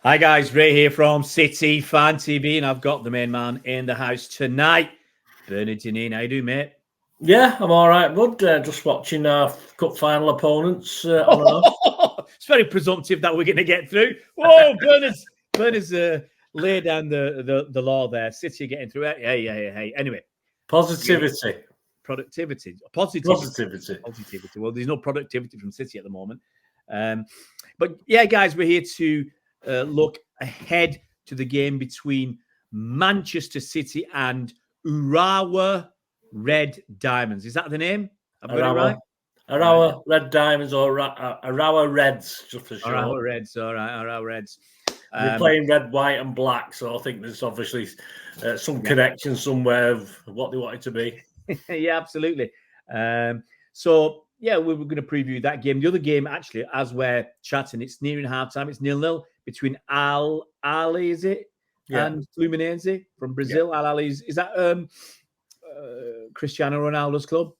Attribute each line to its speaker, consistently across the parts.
Speaker 1: Hi guys, Ray here from City Fan TV, and I've got the main man in the house tonight, Bernard Janine. How you doing, mate?
Speaker 2: Yeah, I'm all right, bud. Just watching our cup final opponents.
Speaker 1: It's very presumptive that we're going to get through. Whoa, Bernard's laid down the law there. City are getting through it. Hey. Anyway,
Speaker 2: Positivity.
Speaker 1: Positivity. Well, there's no productivity from City at the moment. But yeah, guys, we're here to look ahead to the game between Manchester City and Urawa Red Diamonds. Is that the name? I've got it right?
Speaker 2: Urawa Red Diamonds or Urawa Reds, just for short.
Speaker 1: Urawa Reds, all right, Urawa Reds.
Speaker 2: They're playing red, white and black, so I think there's obviously some connection somewhere of what they want it to be.
Speaker 1: Yeah, absolutely. So, yeah, we were going to preview that game. The other game, actually, as we're chatting, it's nearing halftime. It's 0-0 between Al Ahly, is it?
Speaker 2: Yeah.
Speaker 1: And Fluminense from Brazil. Yeah. Al Ahly, is that Cristiano Ronaldo's club?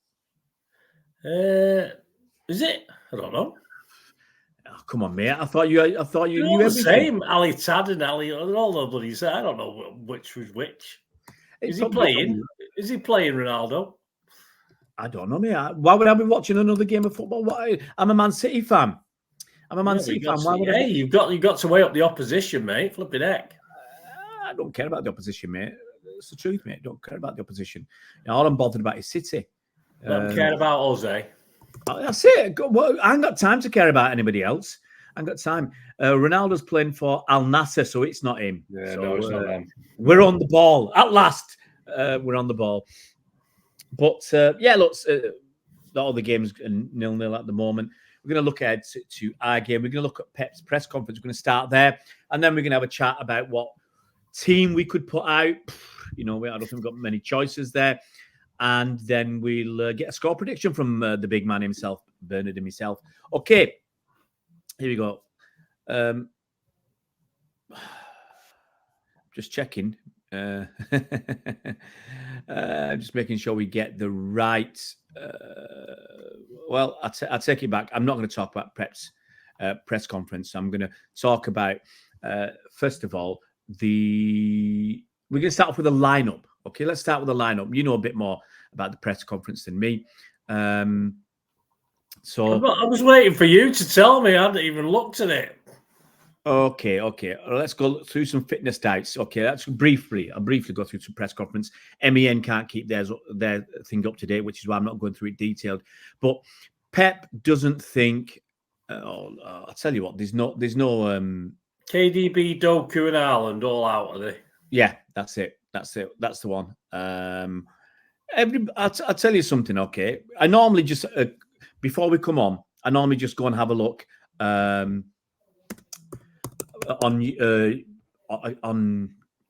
Speaker 2: Is it? I don't know.
Speaker 1: Oh, come on, mate. I thought you knew
Speaker 2: everything.
Speaker 1: The
Speaker 2: same. Ali Tad and Ali, all the bloody. I don't know which was which. Is he playing? Is he playing Ronaldo?
Speaker 1: I don't know, mate. Why would I be watching another game of football? I'm a Man City fan. I'm a Man City fan.
Speaker 2: Why would you've got to weigh up the opposition, mate. Flipping heck.
Speaker 1: I don't care about the opposition, mate. It's the truth, mate. I don't care about the opposition. All I'm bothered about is City.
Speaker 2: Don't care about Jose.
Speaker 1: That's it. Well, I ain't got time to care about anybody else. I ain't got time. Ronaldo's playing for Al Nassr, so it's not him.
Speaker 2: Yeah,
Speaker 1: so,
Speaker 2: no, it's not him.
Speaker 1: We're on the ball. At last, we're on the ball. But, look, all the games are 0-0 at the moment. We're going to look ahead to our game. We're going to look at Pep's press conference. We're going to start there. And then we're going to have a chat about what team we could put out. I don't think we've got many choices there. And then we'll get a score prediction from the big man himself, Bernard himself. Okay, here we go. Just checking. Just making sure we get the right. Well, I'll take it back. I'm not going to talk about Pep's press conference. I'm going to talk about, first of all, we're going to start off with a lineup. Okay, let's start with the lineup. You know a bit more about the press conference than me. So
Speaker 2: I was waiting for you to tell me. I hadn't even looked at it.
Speaker 1: Okay. Let's go through some fitness doubts. Okay, I'll briefly go through some press conference. MEN can't keep their thing up to date, which is why I'm not going through it detailed. But Pep doesn't think. I'll tell you what. There's no.
Speaker 2: KDB, Doku, and Haaland all out, are they?
Speaker 1: Yeah, that's it. That's the one. I'll tell you something. Okay, I normally just before we come on, I normally just go and have a look on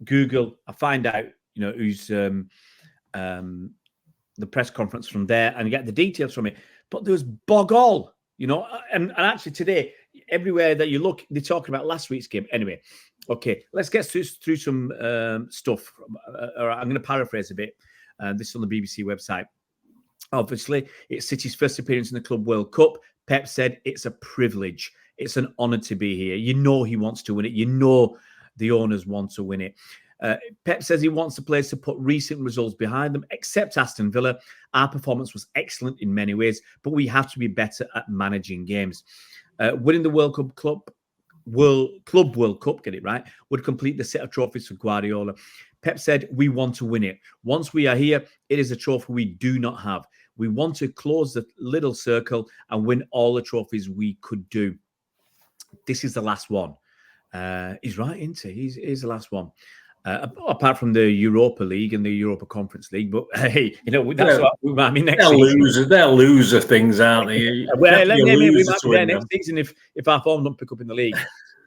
Speaker 1: Google. I find out who's the press conference from there and get the details from it. But there was bog all, and actually today everywhere that you look, they're talking about last week's game. Anyway. Okay, let's get through some stuff. I'm going to paraphrase a bit. This is on the BBC website. Obviously, it's City's first appearance in the Club World Cup. Pep said it's a privilege. It's an honour to be here. He wants to win it. The owners want to win it. Pep says he wants the players to put recent results behind them, except Aston Villa. Our performance was excellent in many ways, but we have to be better at managing games. Winning the World Cup, get it right, would complete the set of trophies for Guardiola. Pep said, we want to win it. Once we are here, it is a trophy we do not have. We want to close the little circle and win all the trophies we could do. This is the last one. He's right, isn't he? He's the last one. Apart from the Europa League and the Europa Conference League. But hey, that's what I mean. Next season.
Speaker 2: They'll loser things, aren't they?
Speaker 1: We might be there next season if our form don't pick up in the league.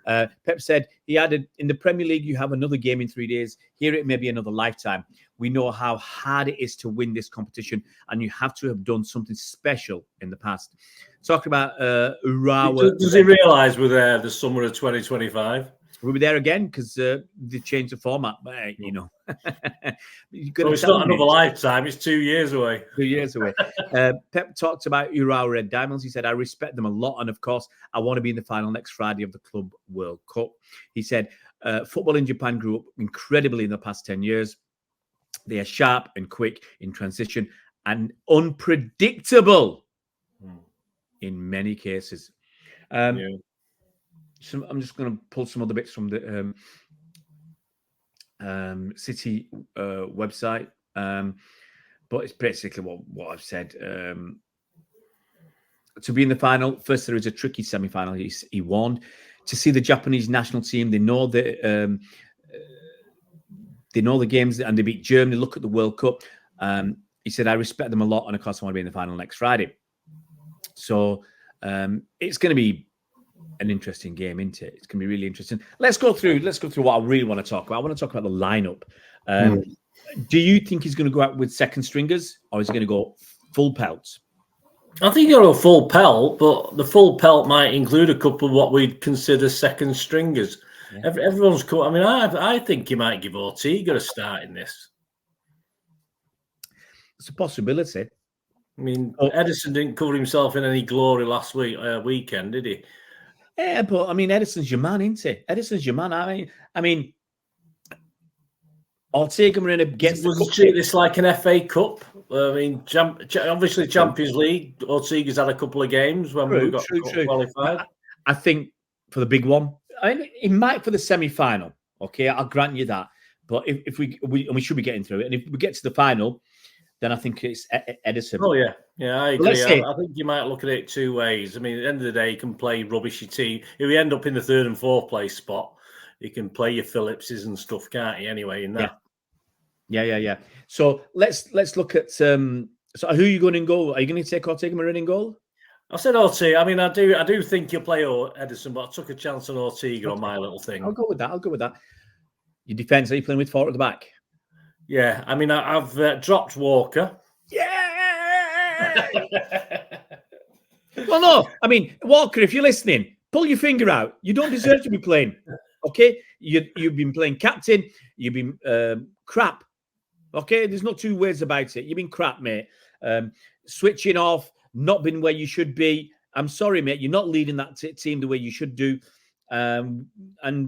Speaker 1: Pep said, he added, in the Premier League, you have another game in 3 days. Here it may be another lifetime. We know how hard it is to win this competition, and you have to have done something special in the past. Talking about Urawa.
Speaker 2: Does he realise we're there the summer of 2025?
Speaker 1: we'll be there again because they changed the format. But you know,
Speaker 2: so it's not another lifetime; it's 2 years away.
Speaker 1: 2 years away. Pep talked about Urawa Red Diamonds. He said, "I respect them a lot, and of course, I want to be in the final next Friday of the Club World Cup." He said, "Football in Japan grew up incredibly in the past 10 years. They are sharp and quick in transition and unpredictable in many cases." So I'm just going to pull some other bits from the City website, but it's basically what I've said. To be in the final, first there is a tricky semi-final. He warned. To see the Japanese national team, they know the games and they beat Germany. Look at the World Cup. He said, "I respect them a lot, and of course I want to be in the final next Friday." So it's going to be an interesting game, isn't it? It's going to be really interesting. Let's go through what I really want to talk about. I want to talk about the lineup. Do you think he's going to go out with second stringers, or is he going to go full pelts?
Speaker 2: I think he'll go full pelt, but the full pelt might include a couple of what we'd consider second stringers. Yeah. Everyone's cool. I mean, I think he might give Ortega a start in this.
Speaker 1: It's a possibility.
Speaker 2: I mean, Edison didn't cover himself in any glory last weekend, did he?
Speaker 1: Yeah, but I mean, Edison's your man, isn't he? Edison's your man. I mean, Ortega Marina gets.
Speaker 2: Was he treat this like an FA Cup? I mean, obviously Champions League. Ortega's had a couple of games when we got qualified.
Speaker 1: I think for the big one, I mean, he might for the semi-final. Okay, I'll grant you that. But if we should be getting through it, and if we get to the final, then I think it's Edison.
Speaker 2: Oh, yeah. Yeah, I agree. I think you might look at it two ways. I mean, at the end of the day, you can play rubbishy team. If we end up in the 3rd and 4th place spot, you can play your Phillipses and stuff, can't you, anyway, in that?
Speaker 1: Yeah. So let's look at... so who are you going in goal? Are you going to take Ortega Marin in goal?
Speaker 2: I said Ortega. I mean, I do think you'll play Edison, but I took a chance on Ortega on my little thing.
Speaker 1: I'll go with that. Your defence, are you playing with 4 at the back?
Speaker 2: Yeah, I mean, I've dropped Walker.
Speaker 1: Yeah. Well, no, I mean, Walker, if you're listening, pull your finger out. You don't deserve to be playing. Okay, you've been playing captain. You've been crap. Okay, there's no two ways about it. You've been crap, mate. Switching off, not been where you should be. I'm sorry, mate. You're not leading that team the way you should do. And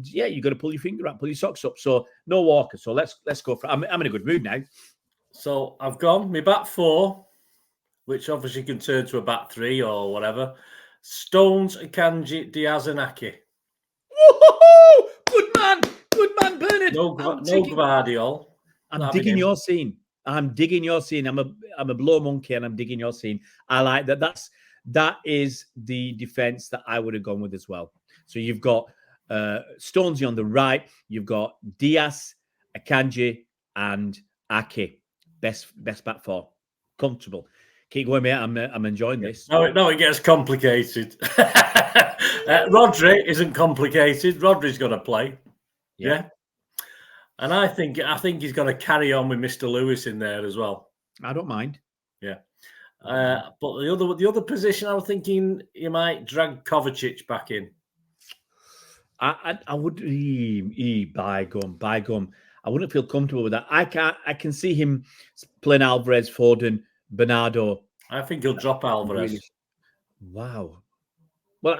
Speaker 1: yeah, you got to pull your finger up, pull your socks up. So no Walker. So let's go for. I'm in a good mood now.
Speaker 2: So I've gone my back 4, which obviously can turn to a back 3 or whatever. Stones, Akanji, Diaz, and Ake.
Speaker 1: Woo-hoo-hoo! Good man, Bernard.
Speaker 2: No Gvardiol.
Speaker 1: I'm digging your scene. I'm a blow monkey, and I'm digging your scene. I like that. That is the defense that I would have gone with as well. So you've got Stonesy on the right. You've got Diaz, Akanji, and Ake. Best back 4. Comfortable. Keep going, mate. I'm enjoying this.
Speaker 2: No, it gets complicated. Rodri isn't complicated. Rodri's going to play. Yeah. And I think he's going to carry on with Mr. Lewis in there as well.
Speaker 1: I don't mind.
Speaker 2: Yeah. But the other position, I was thinking you might drag Kovacic back in.
Speaker 1: I would by gum. I wouldn't feel comfortable with that. I can see him playing Alvarez, Foden, Bernardo.
Speaker 2: I think he'll drop Alvarez.
Speaker 1: Really, wow. Well,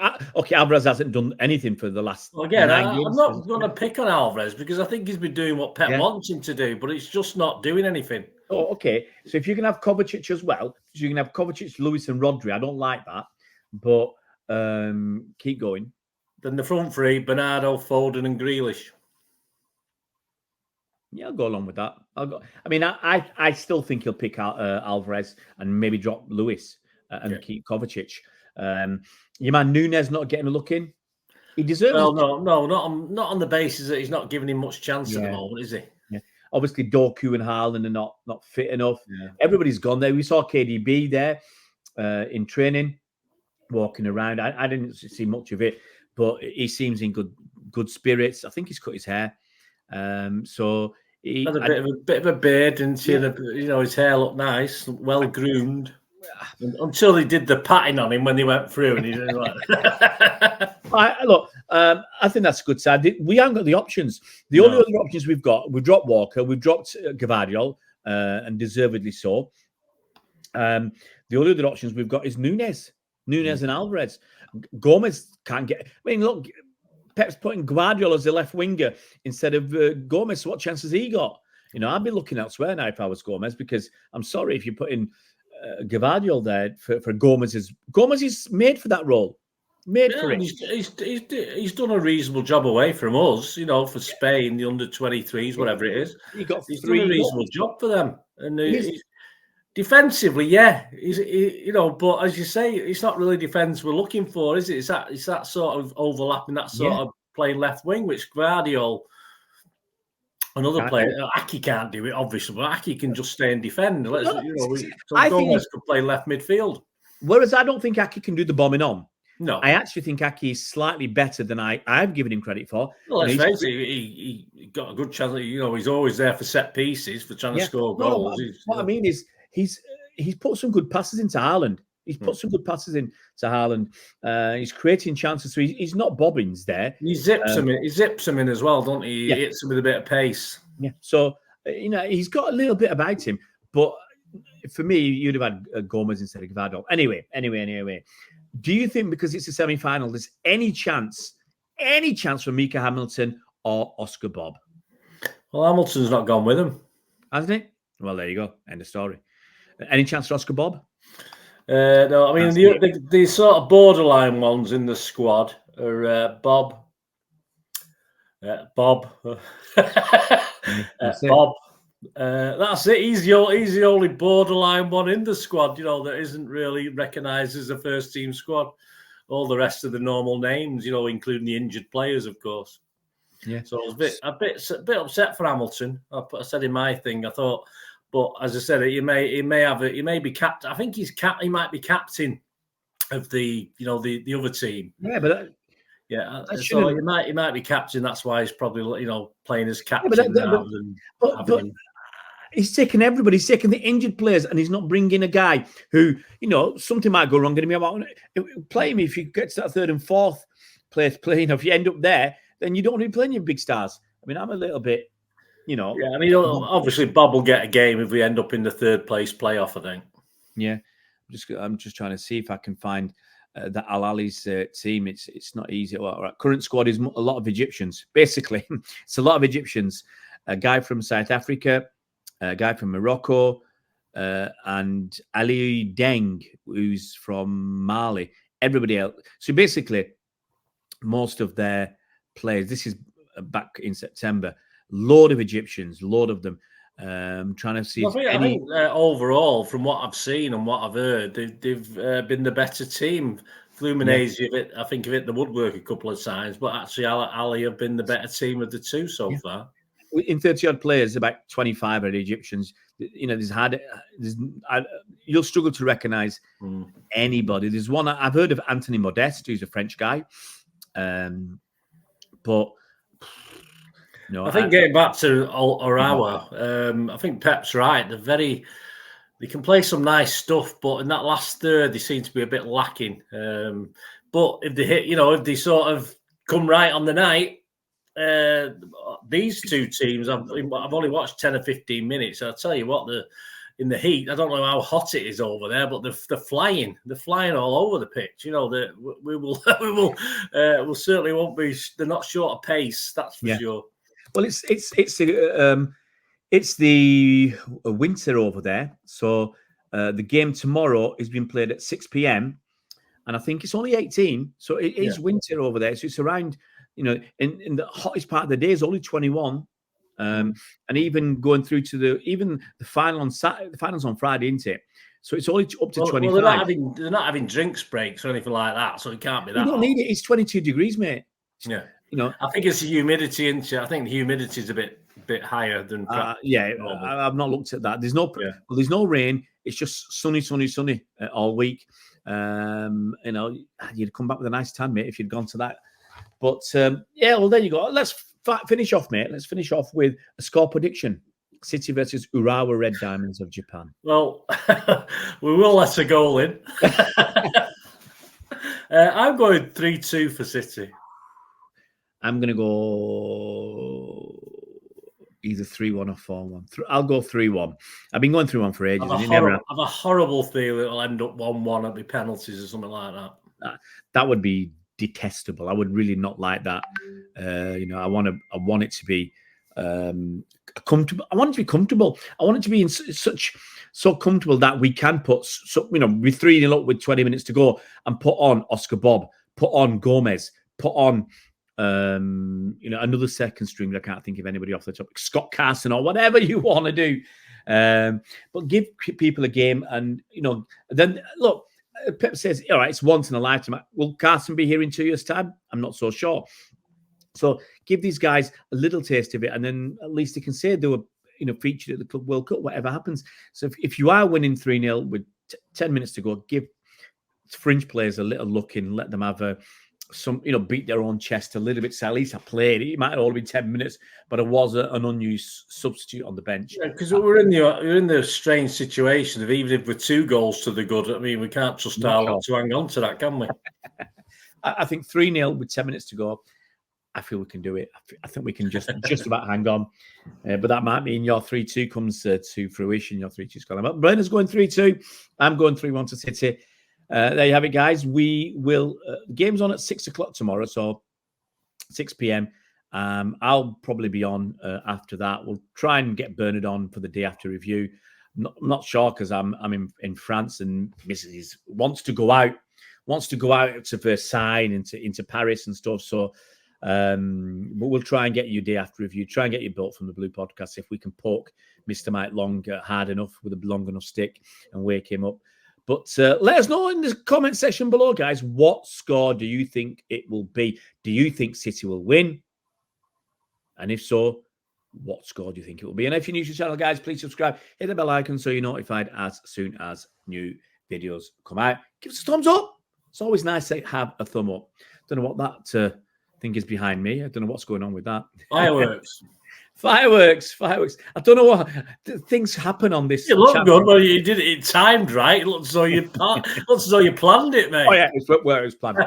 Speaker 1: Alvarez hasn't done anything for the last.
Speaker 2: Well, again, I'm not going to pick on Alvarez because I think he's been doing what Pep wants him to do, but it's just not doing anything.
Speaker 1: Oh, okay. So if you can have Kovacic as well, so you can have Kovacic, Lewis, and Rodri. I don't like that, but keep going.
Speaker 2: Then the front 3: Bernardo, Foden, and Grealish.
Speaker 1: Yeah, I'll go along with that. I mean, I still think he'll pick out Alvarez and maybe drop Lewis and keep Kovacic. Your man Nunes not getting a look in. He deserves.
Speaker 2: Well, no, not on the basis that he's not giving him much chance at the moment, is he?
Speaker 1: Yeah. Obviously, Doku and Haaland are not fit enough. Yeah. Everybody's gone there. We saw KDB there in training, walking around. I didn't see much of it, but he seems in good spirits. I think he's cut his hair. So he
Speaker 2: had a bit of a beard, didn't he? Yeah. His hair looked nice, well groomed. Until they did the patting on him when they went through, and he didn't like.
Speaker 1: Look, I think that's a good side. We haven't got the options. The only other options we've dropped Walker, we've dropped Gvardiol, and deservedly so. The only other options we've got is Nunes and Alvarez. Gomez can't get. I mean, look, Pep's putting Gvardiol as a left winger instead of Gomez. So what chance has he got? I'd be looking elsewhere now if I was Gomez, because I'm sorry if you put in Gvardiol there for Gomez. Gomez is made for that role. Made for it.
Speaker 2: He's done a reasonable job away from us, for Spain, the under-23s, whatever it is. He's done a reasonable job for them. And defensively, but as you say, it's not really defence we're looking for, is it? It's that sort of overlapping, that sort of playing left wing, which Gvardiol, another player, Aki can't do it, obviously, but Aki can just stay and defend. Gomez could play left midfield. Whereas
Speaker 1: I don't think Aki can do the bombing on.
Speaker 2: No,
Speaker 1: I actually think Aki is slightly better than I've given him credit for.
Speaker 2: Well, let's face it, he got a good chance. He's always there for set pieces, for trying to score goals.
Speaker 1: What I mean is, he's put some good passes into Haaland. He's put some good passes into Haaland. He's creating chances, so he's not bobbins there.
Speaker 2: He zips him in. He zips him in as well, don't he? He hits him with a bit of pace.
Speaker 1: Yeah. So he's got a little bit about him, but for me, you'd have had Gomez instead of Gvardiol. Anyway. Do you think because it's a semi-final, there's any chance for Mika Hamilton or Oscar Bob?
Speaker 2: Well, Hamilton's not gone with him,
Speaker 1: hasn't he? Well, there you go. End of story. Any chance for Oscar Bob?
Speaker 2: No, I mean the sort of borderline ones in the squad are Bob. Bob. That's it. He's the only borderline one in the squad, that isn't really recognised as a first team squad. All the rest of the normal names, including the injured players, of course.
Speaker 1: Yeah.
Speaker 2: So I was a bit upset for Hamilton. I said in my thing, I thought, but as I said, he may be captain. I think he might be captain of the other team.
Speaker 1: Yeah, but.
Speaker 2: So he might be captain. That's why he's probably playing as captain rather than.
Speaker 1: But he's taking everybody. He's taking the injured players, and he's not bringing a guy who something might go wrong. Going to be about play me if you get to that third and fourth place playing. If you end up there, then you don't want to be playing your big stars. I mean, I'm a little bit,
Speaker 2: Yeah, I mean, obviously Bob will get a game if we end up in the third place playoff, I think.
Speaker 1: Yeah, I'm just trying to see if I can find. That Al Ali's team, it's not easy. Well, current squad is a lot of Egyptians. Basically, it's a lot of Egyptians. A guy from South Africa, a guy from Morocco, and Ali Deng, who's from Mali. Everybody else. So basically, most of their players. This is back in September. Load of Egyptians, load of them. Trying to see.
Speaker 2: I think overall, from what I've seen and what I've heard, they've been the better team. Fluminense, I think of it the woodwork a couple of times, but actually Ali have been the better team of the two so far.
Speaker 1: In 30-odd players, about 25 are the Egyptians. You'll struggle to recognise anybody. There's one I've heard of, Anthony Modeste, who's a French guy, but. No,
Speaker 2: I think getting back to Urawa, I think Pep's right. They can play some nice stuff, but in that last third, they seem to be a bit lacking. But if they hit, if they sort of come right on the night, these two teams, I've only watched 10 or 15 minutes. I'll tell you what, in the heat, I don't know how hot it is over there, but they're flying. They're flying all over the pitch. We certainly won't be. They're not short of pace. That's for sure.
Speaker 1: Well, it's the winter over there. So the game tomorrow is being played at 6 p.m. and I think it's only 18. So it is winter over there. So it's around, in the hottest part of the day is only 21. And even going through to the final on Saturday, the finals on Friday, isn't it? So it's only up to 25.
Speaker 2: Well, they're not having drinks breaks or anything like that. So it can't be that.
Speaker 1: You don't need it. It's 22 degrees, mate.
Speaker 2: Yeah. I think it's the humidity, isn't it? I think the humidity is a bit higher than.
Speaker 1: I've not looked at that. There's no rain. It's just sunny all week. You'd come back with a nice tan, mate, if you'd gone to that. But well, there you go. Let's finish off, mate. Let's finish off with a score prediction: City versus Urawa Red Diamonds of Japan.
Speaker 2: Well, we will let a goal in. I'm going 3-2 for City.
Speaker 1: I'm going to go either 3-1 or 4-1. I'll go 3-1. I've been going 3-1 for ages.
Speaker 2: I have a horrible feeling it'll end up 1-1 at the penalties or something like that.
Speaker 1: That would be detestable. I would really not like that. I want it to be comfortable. I want it to be comfortable. I want it to be so comfortable that we can put, with 3-0 up with 20 minutes to go and put on Oscar Bob, put on Gomez, put on another second string. I can't think of anybody off the top. Scott Carson or whatever you want to do. But give people a game, and then look. Pep says, all right, it's once in a lifetime. Will Carson be here in 2 years' time? I'm not so sure. So give these guys a little taste of it, and then at least they can say they were, featured at the Club World Cup, whatever happens. So if you are winning 3-0 with 10 minutes to go, give fringe players a little look in, let them have beat their own chest a little bit. So at least I played. It might have only been 10 minutes, but I was an unused substitute on the bench.
Speaker 2: Yeah, because we're in the strange situation of, even if we're 2 goals to the good, I mean, we can't trust our luck to hang on to that, can we?
Speaker 1: I think 3-0 with 10 minutes to go, I feel we can do it. I think we can just about hang on. But that might mean your 3-2 comes to fruition. Your 3-2's gone. But Brendan's going 3-2. I'm going 3-1 to City. There you have it, guys. We will. The game's on at 6 o'clock tomorrow, so 6 p.m. I'll probably be on after that. We'll try and get Bernard on for the day after review. I'm not sure because I'm in France, and Mrs. wants to go out to Versailles and into Paris and stuff. So, but we'll try and get you day after review. Try and get you built from the Blue Podcast if we can poke Mr. Mike Long hard enough with a long enough stick and wake him up. But let us know in the comment section below, guys, what score do you think it will be? Do you think City will win? And if so, what score do you think it will be? And if you're new to the channel, guys, please subscribe. Hit the bell icon so you're notified as soon as new videos come out. Give us a thumbs up. It's always nice to have a thumb up. Don't know what that thing is behind me. I don't know what's going on with that.
Speaker 2: Fireworks.
Speaker 1: Fireworks. I don't know what things happen on this.
Speaker 2: It looked good, but you did it timed right. It looks as though you planned it, mate.
Speaker 1: Oh yeah, it was planned.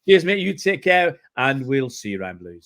Speaker 1: Cheers, mate. You take care, and we'll see you around Blues.